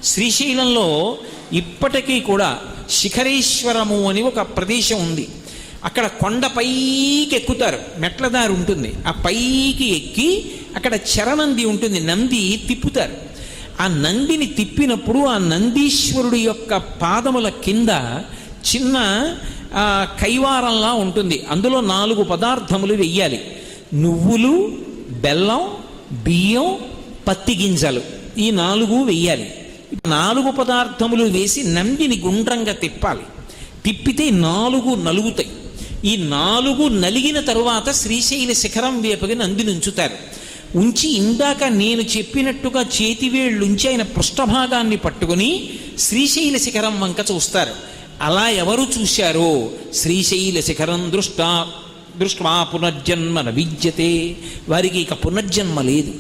శ్రీశైలంలో ఇప్పటికీ కూడా శిఖరేశ్వరము అని ఒక ప్రదేశం ఉంది. అక్కడ కొండ పైకి ఎక్కుతారు, మెట్ల దారి ఉంటుంది. ఆ పైకి ఎక్కి అక్కడ చరనంది ఉంటుంది, నంది తిప్పుతారు. ఆ నందిని తిప్పినప్పుడు ఆ నందీశ్వరుడి యొక్క పాదముల కింద చిన్న కైవారంలా ఉంటుంది. అందులో 4 పదార్థములు వెయ్యాలి. నువ్వులు, బెల్లం, బియ్యం, పత్తి గింజలు, ఈ 4 వెయ్యాలి. 4 పదార్థములు వేసి నందిని గుండ్రంగా తిప్పాలి. తిప్పితే 4 నలుగుతాయి. ఈ 4 నలిగిన తరువాత శ్రీశైల శిఖరం వేపగా నందిని ఉంచుతారు. ఉంచి ఇందాక నేను చెప్పినట్టుగా చేతివేళ్ళుంచి ఆయన పృష్ఠభాగాన్ని పట్టుకుని శ్రీశైల శిఖరం వంక చూస్తారు. అలా ఎవరు చూశారో శ్రీశైల శిఖరం దృష్టా పునర్జన్మ న విద్యతే, వారికి ఇక పునర్జన్మ లేదు.